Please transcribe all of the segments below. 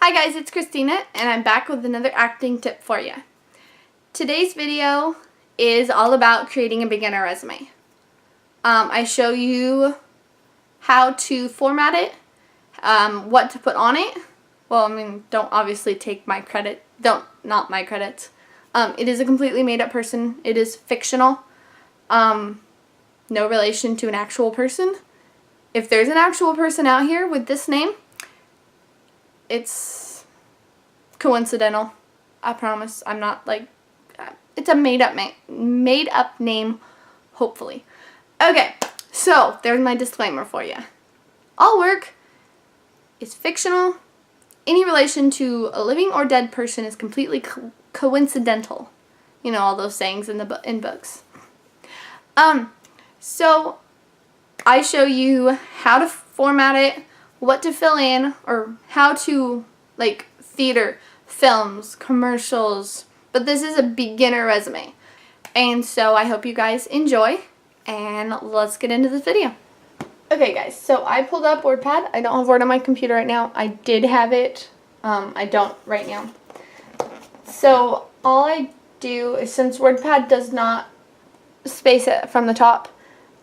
Hi guys, it's Christina and I'm back with another acting tip for you. Today's video is all about creating a beginner resume. I show you how to format it, what to put on it. Well, don't obviously take my credit. Not my credits. It is a completely made up person. It is fictional. No relation to an actual person. If there's an actual person out here with this name, it's coincidental. I promise. I'm not like, it's a made up name, hopefully. Okay, so there's my disclaimer for you. All work is fictional. Any relation to a living or dead person is completely coincidental. You know, all those sayings in books. So I show you how to format it, what to fill in, or how to, like, theater, films, commercials, but this is a beginner resume. And so I hope you guys enjoy, and let's get into this video. Okay guys, so I pulled up WordPad. I don't have Word on my computer right now. I did have it. I don't right now. So all I do is, since WordPad does not space it from the top,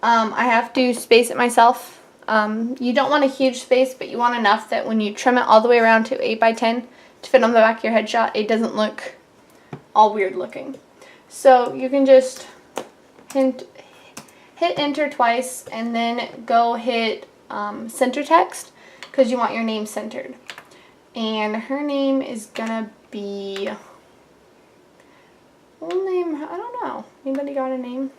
I have to space it myself. You don't want a huge space, but you want enough that when you trim it all the way around to 8x10 to fit on the back of your headshot, it doesn't look all weird looking. So you can just hit enter twice and then go hit center text, because you want your name centered. And her name is gonna be, full name, I don't know. Anybody got a name?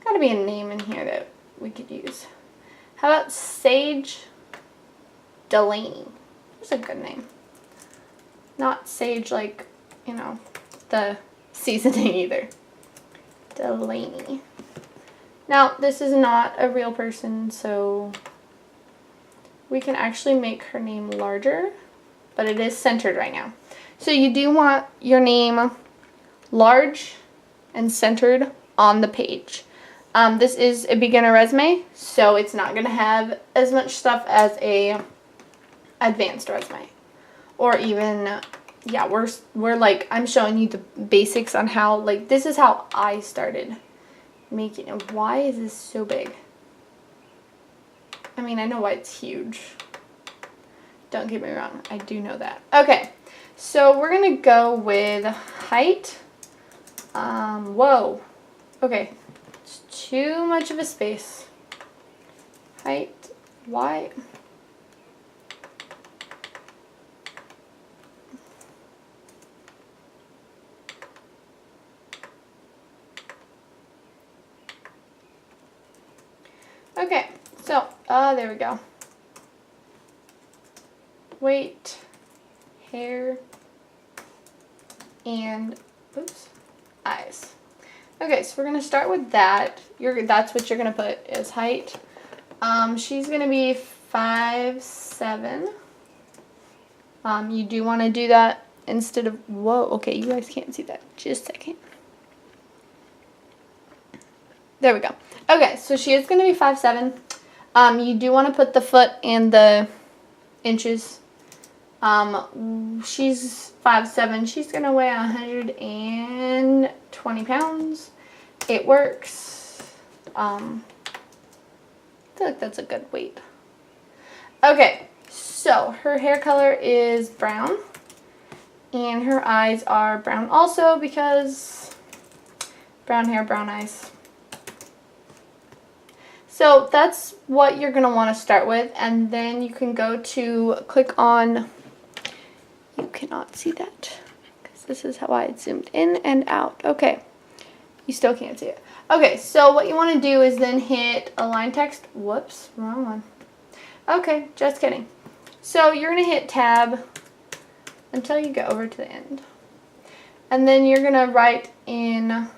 Gotta be a name in here that we could use. How about Sage Delaney? That's a good name. Not Sage like, you know, the seasoning either. Delaney. Now, this is not a real person, so we can actually make her name larger, but it is centered right now. So you do want your name large and centered on the page. This is a beginner resume, so it's not going to have as much stuff as a advanced resume. Or even, yeah, we're like, I'm showing you the basics on how, like, this is how I started making it. Why is this so big? I mean, I know why it's huge. Don't get me wrong, I do know that. Okay, so we're going to go with height. Whoa. Okay. Too much of a space. Height, why? Okay, so, there we go. Weight, hair, and, oops, eyes. Okay, so we're going to start with that. That's what you're going to put is height. She's going to be 5'7". You do want to do that instead of, whoa, okay, you guys can't see that. Just a second. There we go. Okay, so she is going to be 5'7". You do want to put the foot and the inches. She's 5'7". She's going to weigh 120 pounds. It works. I feel like that's a good weight. Okay, so her hair color is brown. And her eyes are brown also, because brown hair, brown eyes. So that's what you're going to want to start with. And then you can go to click on, you cannot see that because this is how I zoomed in and out. Okay, you still can't see it. Okay, so what you want to do is then hit align text. Whoops, wrong one. Okay, just kidding. So you're going to hit tab until you get over to the end. And then you're going to write in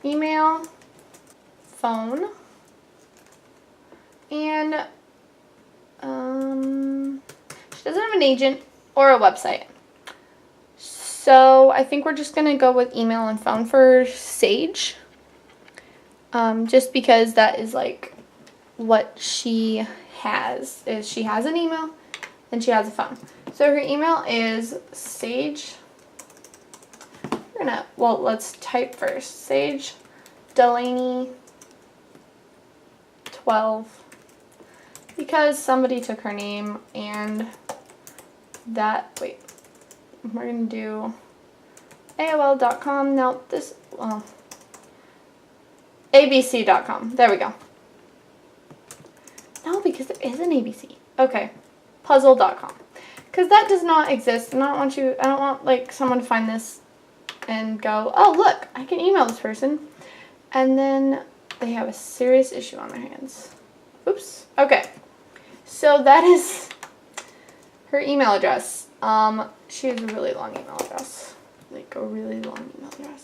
email, phone, and she doesn't have an agent or a website. So I think we're just going to go with email and phone for Sage. Just because that is like what she has. Is she has an email and she has a phone. So her email is Sage. Let's type first. Sage Delaney 12. Because somebody took her name and we're going to do AOL.com. No, ABC.com. There we go. No, because there is an ABC. Okay. Puzzle.com. Because that does not exist. And I don't want like someone to find this and go, oh, look, I can email this person. And then they have a serious issue on their hands. Oops. Okay. So that is her email address. She has a really long email address. Like a really long email address.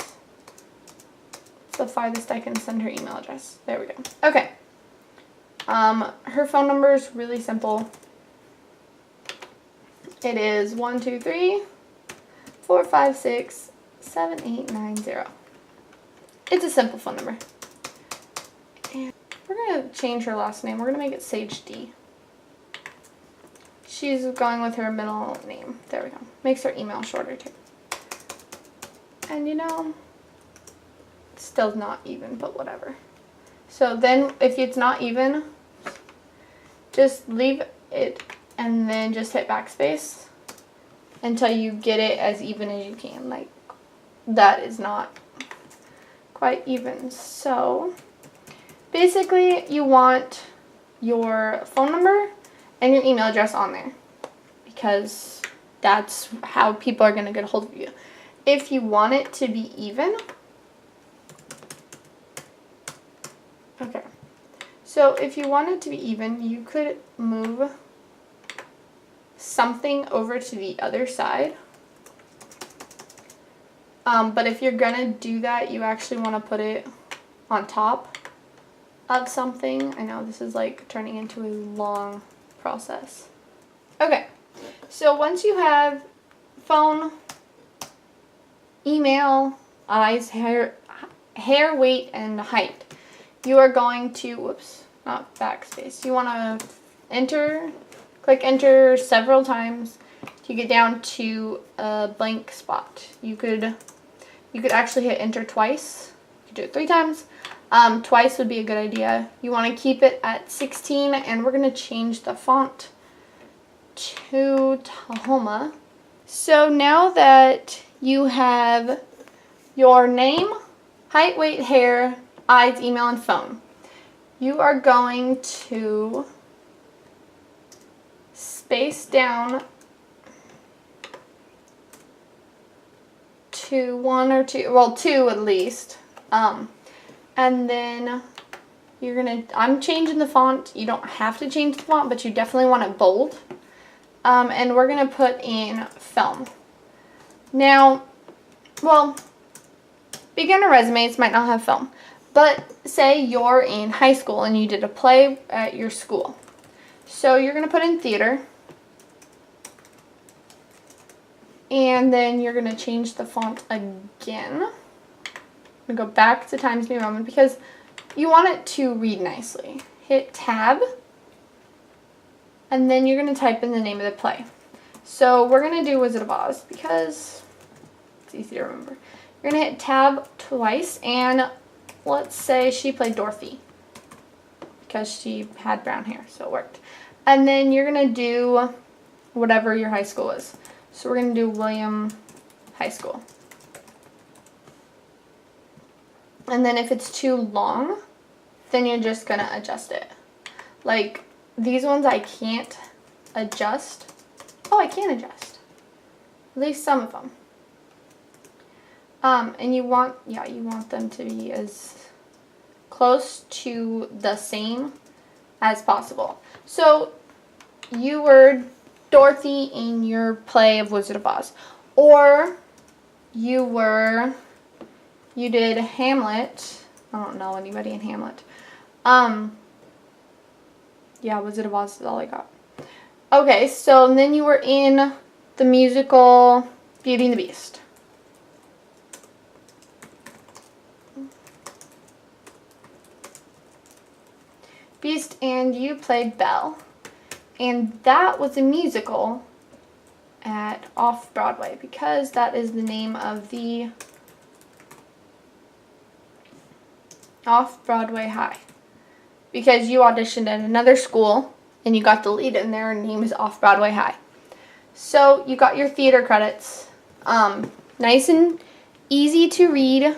It's the farthest I can send her email address. There we go. Okay. Her phone number is really simple. It is 123-456-7890. It's a simple phone number. And we're going to change her last name. We're going to make it Sage D. She's going with her middle name. There we go. Makes her email shorter too. And it's still not even, but whatever. So then if it's not even, just leave it and then just hit backspace until you get it as even as you can. Like, that is not quite even. So basically you want your phone number and your email address on there because that's how people are going to get a hold of you. If you want it to be even, okay, so if you want it to be even, you could move something over to the other side. But if you're going to do that, you actually want to put it on top of something. I know this is like turning into a long process. Okay, so once you have phone, email, eyes, hair, weight, and height, you are going to, whoops, not backspace. You want to click enter several times to get down to a blank spot. You could actually hit enter twice. You could do it 3 times. Twice would be a good idea. You want to keep it at 16, and we're going to change the font to Tahoma. So now that you have your name, height, weight, hair, eyes, email, and phone, you are going to space down to 1 or 2, well, 2 at least. And then I'm changing the font. You don't have to change the font, but you definitely want it bold. And we're going to put in film. Now, well, beginner resumes might not have film, but say you're in high school and you did a play at your school. So you're going to put in theater. And then you're going to change the font again. I'm going to go back to Times New Roman because you want it to read nicely. Hit tab. And then you're going to type in the name of the play. So we're going to do Wizard of Oz because it's easy to remember. You're going to hit tab twice, and let's say she played Dorothy because she had brown hair, so it worked. And then you're going to do whatever your high school is. So we're going to do William High School. And then if it's too long, then you're just going to adjust it. Like these ones I can't adjust. Oh, I can adjust. At least some of them. And you want them to be as close to the same as possible. So you were Dorothy in your play of Wizard of Oz, or you did Hamlet. I don't know anybody in Hamlet. Yeah, Wizard of Oz is all I got. Okay, so then you were in the musical Beauty and the Beast. And you played Belle. And that was a musical at Off-Broadway because that is the name of the Off-Broadway High. Because you auditioned at another school and you got the lead and their name is Off-Broadway High. So you got your theater credits. Nice and easy to read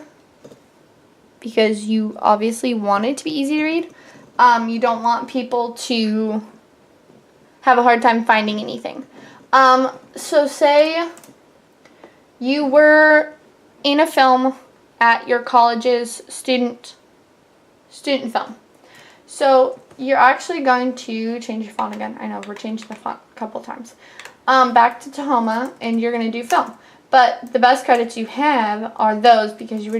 because you obviously want it to be easy to read. You don't want people to have a hard time finding anything. So say you were in a film at your college's student film. So you're actually going to change your font again. I know we're changing the font a couple times. Back to Tahoma, and you're going to do film. But the best credits you have are those because you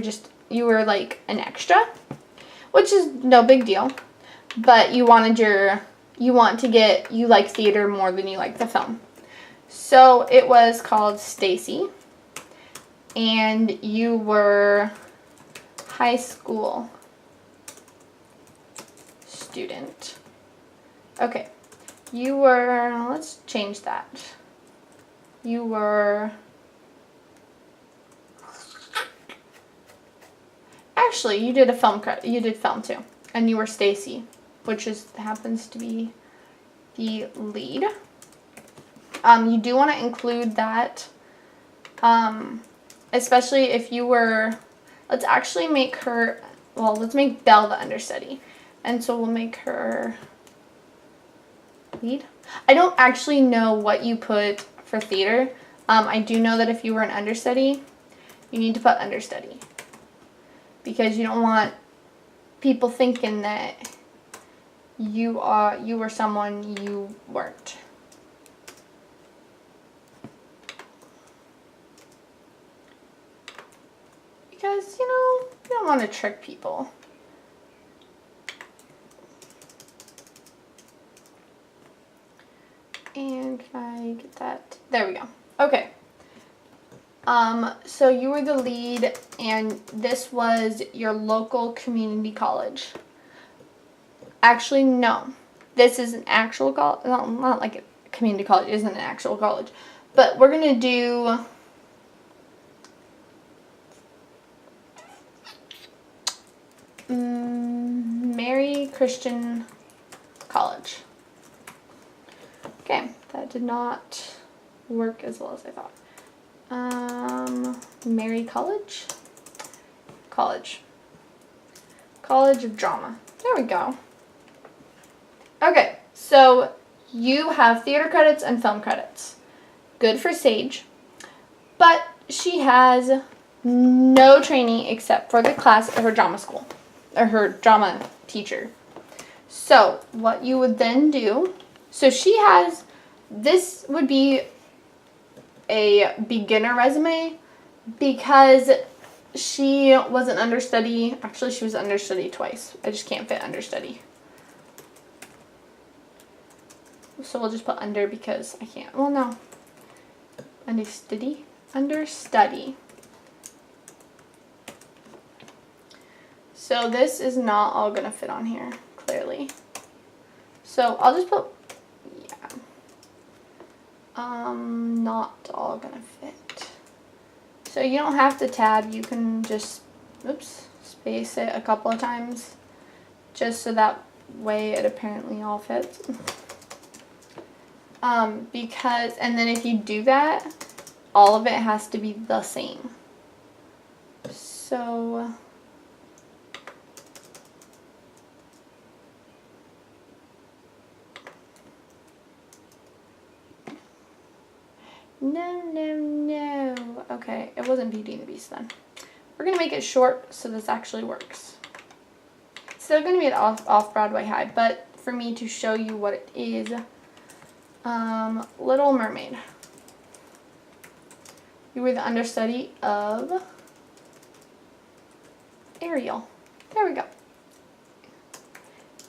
were like an extra, which is no big deal. But you like theater more than you like the film. So it was called Stacy, and you were high school student. Okay, let's change that. Actually, you did film too, and you were Stacy, which happens to be the lead. You do want to include that, especially if you were, let's make Belle the understudy. And so we'll make her lead. I don't actually know what you put for theater. I do know that if you were an understudy, you need to put understudy. Because you don't want people thinking that you were someone you weren't. Because, you don't want to trick people. And can I get that? There we go. Okay. So you were the lead, and this was your local community college. Actually, no. This is an actual college. Not like a community college. It isn't an actual college. But we're going to do Mary Christian College. Okay, that did not work as well as I thought. Mary College of Drama. There we go. Okay, so you have theater credits and film credits. Good for Sage. But she has no training except for the class of her drama school, or her drama teacher. So what you would then do, so this would be a beginner resume because she was an understudy. Actually, she was understudy twice. I just can't fit understudy. So we'll just put under because I can't. Well, no. Understudy. So this is not all going to fit on here, clearly. So I'll just put, not all going to fit. So you don't have to tab. You can just, space it a couple of times just so that way it apparently all fits. And then if you do that, all of it has to be the same. So no. Okay, it wasn't Beauty and the Beast then. We're going to make it short so this actually works. It's still going to be at Off-Broadway High, but for me to show you what it is, Little Mermaid. You were the understudy of Ariel. There we go.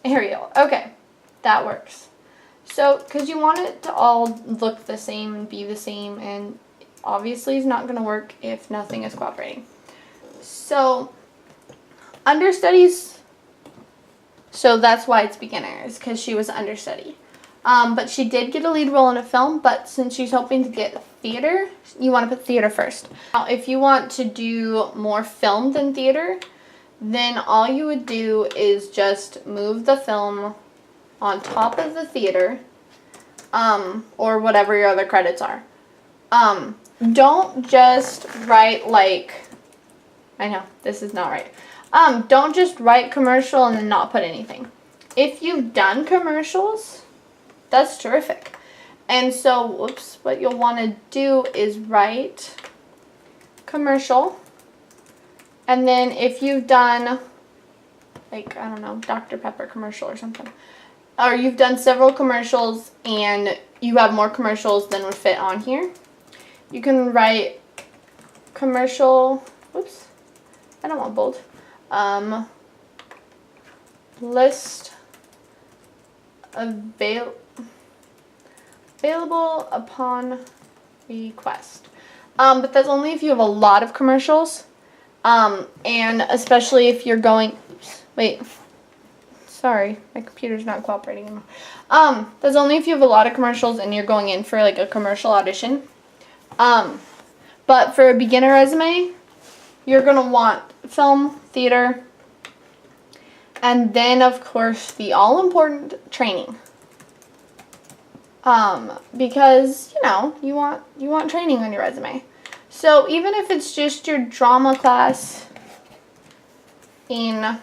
Ariel. Okay, that works. So, because you want it to all look the same and be the same, and obviously it's not going to work if nothing is cooperating. So, understudies, so that's why it's beginners, because she was understudy. But she did get a lead role in a film, but since she's hoping to get theater, you want to put theater first. Now, if you want to do more film than theater, then all you would do is just move the film on top of the theater, or whatever your other credits are. Don't just write I know, this is not right. Don't just write commercial and then not put anything. If you've done commercials, that's terrific. And so, what you'll want to do is write commercial. And then if you've done, I don't know, Dr. Pepper commercial or something, or you've done several commercials and you have more commercials than would fit on here, you can write commercial, I don't want bold, list available upon request. But that's only if you have a lot of commercials, and especially if you're going, sorry, my computer's not cooperating anymore. That's only if you have a lot of commercials and you're going in for a commercial audition. But for a beginner resume, you're going to want film, theater, and then of course the all-important training. Because, you want training on your resume. So even if it's just your drama class in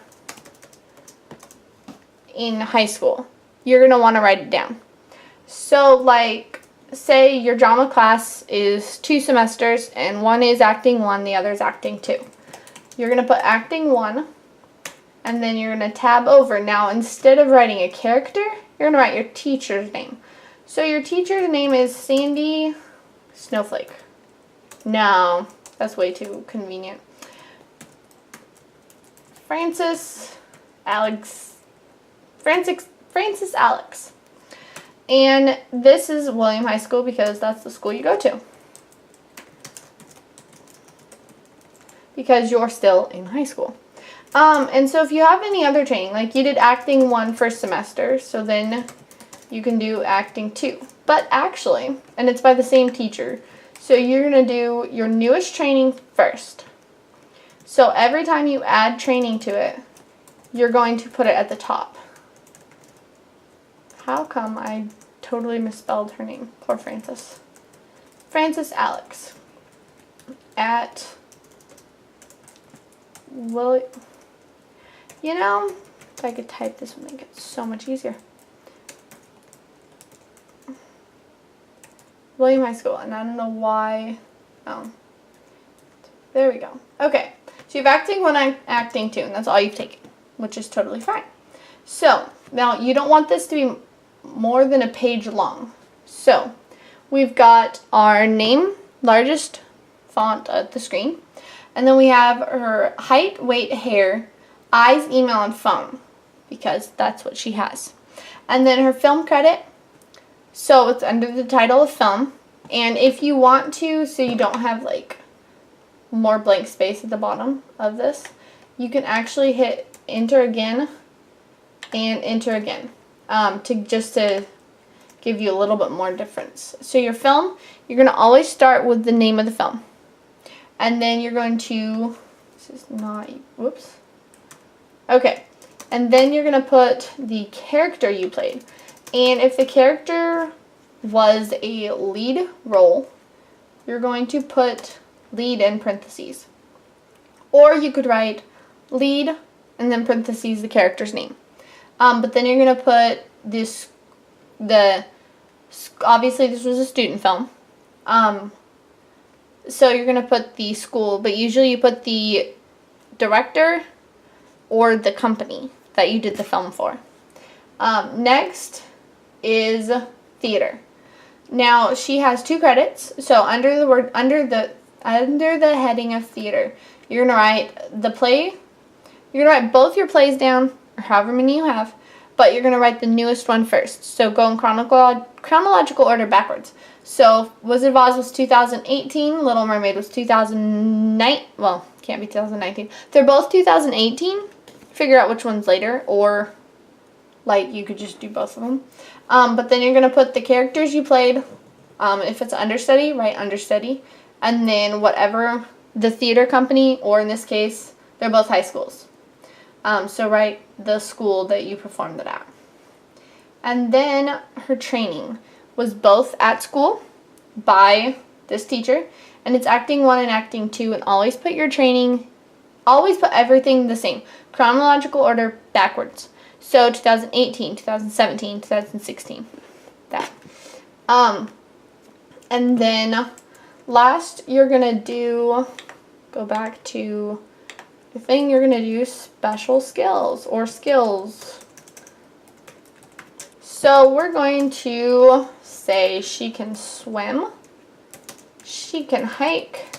high school, you're going to want to write it down. So say your drama class is 2 semesters and one is acting 1, the other is acting 2. You're going to put acting 1 and then you're going to tab over. Now instead of writing a character, you're going to write your teacher's name. So your teacher's name is Sandy Snowflake. No, that's way too convenient. Francis Alex. And this is William High School because that's the school you go to. Because you're still in high school. And so if you have any other training, you did acting 1 first semester, so then you can do acting 2. But actually, and it's by the same teacher, so you're going to do your newest training first. So every time you add training to it, you're going to put it at the top. How come I totally misspelled her name? Poor Francis. Francis Alex. At if I could type this would make it so much easier. William High School, and I don't know why. Oh, there we go. Okay, so you've acting 1, acting 2, and that's all you've taken, which is totally fine. So now you don't want this to be more than a page long. So we've got our name, largest font at the screen, and then we have her height, weight, hair, eyes, email, and phone, because that's what she has. And then her film credit. So it's under the title of film, and if you want to, so you don't have more blank space at the bottom of this, you can actually hit enter again and enter again to give you a little bit more difference. So your film, you're going to always start with the name of the film, and then you're going to, okay, and then you're going to put the character you played. And if the character was a lead role, you're going to put lead in parentheses. Or you could write lead and then parentheses the character's name. But then you're going to put obviously this was a student film. So you're going to put the school, but usually you put the director or the company that you did the film for. Next is theater. Now she has 2 credits. So under the heading of theater, you're gonna write the play. You're gonna write both your plays down, or however many you have, but you're gonna write the newest one first. So go in chronological order backwards. So Wizard of Oz was 2018. Little Mermaid was 2009. Well, can't be 2019. They're both 2018. Figure out which one's later, or Like, you could just do both of them. But then you're going to put the characters you played. If it's understudy, write understudy. And then whatever the theater company, or in this case, they're both high schools. So write the school that you performed it at. And then her training was both at school by this teacher, and it's acting 1 and acting 2, and always put your training, always put everything the same. Chronological order backwards. So 2018, 2017, 2016. That. And then last you're going to do, go back to the thing, you're going to do special skills or skills. So we're going to say she can swim, she can hike,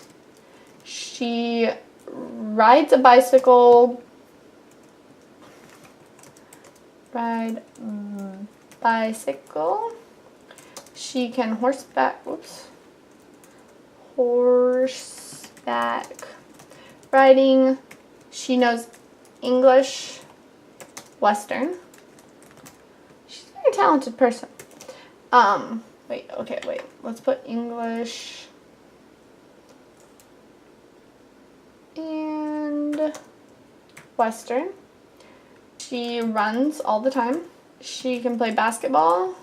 she rides a bicycle, she can horseback riding, she knows English, Western. She's a very talented person. Wait, let's put English and Western. She runs all the time. She can play basketball.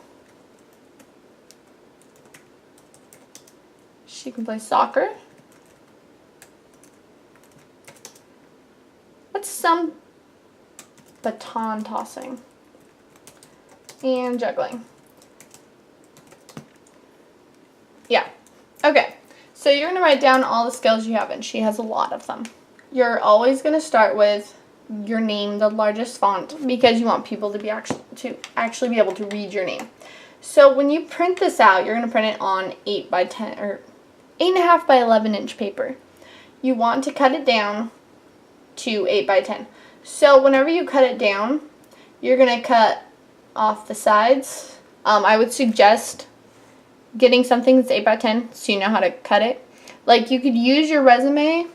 She can play soccer. What's some baton tossing? And juggling. Yeah. Okay. So you're going to write down all the skills you have, and she has a lot of them. You're always going to start with your name, the largest font, because you want people to actually be able to read your name. So when you print this out, you're going to print it on 8 by 10 or 8.5 by 11 inch paper. You want to cut it down to 8 by 10. So whenever you cut it down, you're going to cut off the sides. I would suggest getting something that's 8 by 10 so you know how to cut it. Like, you could use your resume,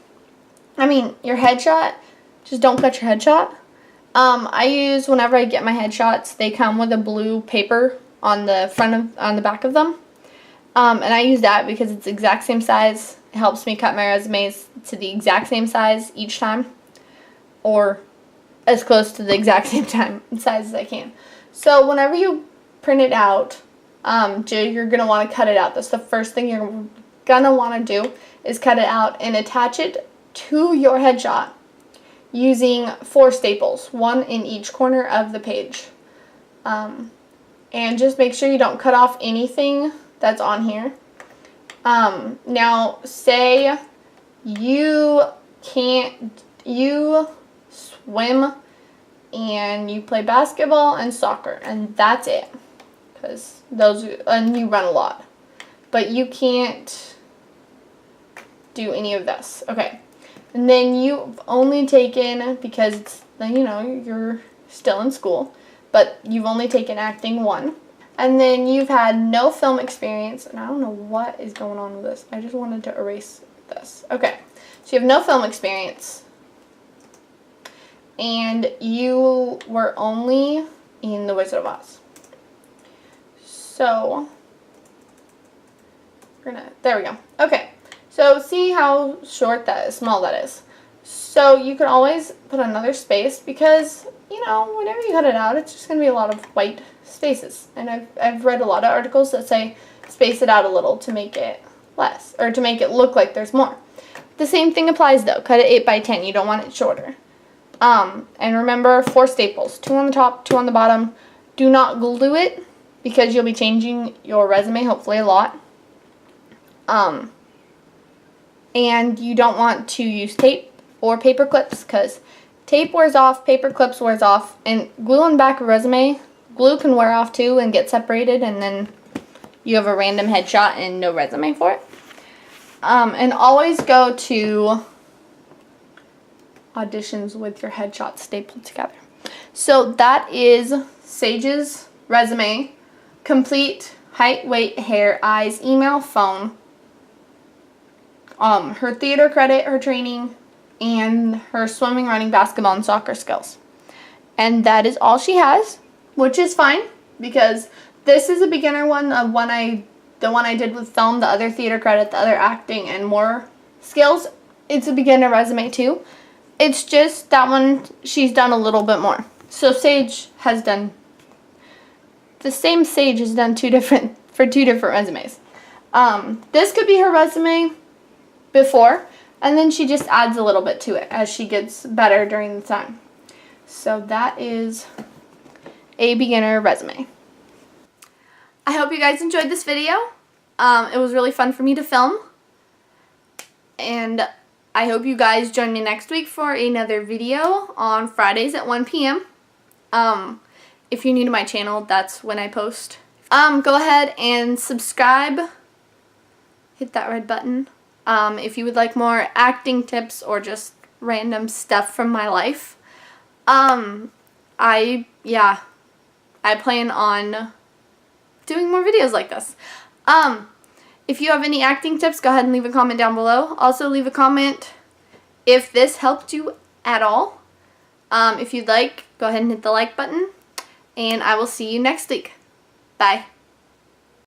your headshot. Just don't cut your headshot. I use, whenever I get my headshots, they come with a blue paper on the back of them. And I use that because it's the exact same size. It helps me cut my resumes to the exact same size each time, or as close to the exact same size as I can. So whenever you print it out, you're going to want to cut it out. That's the first thing you're going to want to do, is cut it out and attach it to your headshot using 4 staples, 1 in each corner of the page. And just make sure you don't cut off anything that's on here. Now, say you swim and you play basketball and soccer, and that's it, because and you run a lot, but you can't do any of this. Okay. And then you've only taken, because it's, you're still in school, but you've only taken acting 1. And then you've had no film experience, and I don't know what is going on with this. I just wanted to erase this. Okay, so you have no film experience, and you were only in The Wizard of Oz. So, there we go. Okay. So see how small that is. So you can always put another space, because, whenever you cut it out, it's just going to be a lot of white spaces. And I've read a lot of articles that say space it out a little to make it less, or to make it look like there's more. The same thing applies though. Cut it 8 by 10. You don't want it shorter. And remember, 4 staples. 2 on the top, 2 on the bottom. Do not glue it, because you'll be changing your resume hopefully a lot. And you don't want to use tape or paper clips, because tape wears off, paper clips wears off, and glue on the back of a resume, glue can wear off too and get separated, and then you have a random headshot and no resume for it. And always go to auditions with your headshot stapled together. So that is Sage's resume, complete: height, weight, hair, eyes, email, phone, her theater credit, her training, and her swimming, running, basketball, and soccer skills. And that is all she has. which is fine because this is a beginner one. The one I did with film, the other theater credit, the other acting, and more skills. It's a beginner resume too. It's just that one she's done a little bit more. So Sage has done the same. Sage has done two different resumes. This could be her resume before, and then she just adds a little bit to it as she gets better during the time. So that is a beginner resume. I hope you guys enjoyed this video. It was really fun for me to film. And I hope you guys join me next week for another video on Fridays at 1 p.m. If you're new to my channel, that's when I post. Go ahead and subscribe. Hit that red button. If you would like more acting tips or just random stuff from my life. I plan on doing more videos like this. If you have any acting tips, go ahead and leave a comment down below. Also leave a comment if this helped you at all. If you'd like, go ahead and hit the like button. And I will see you next week. Bye.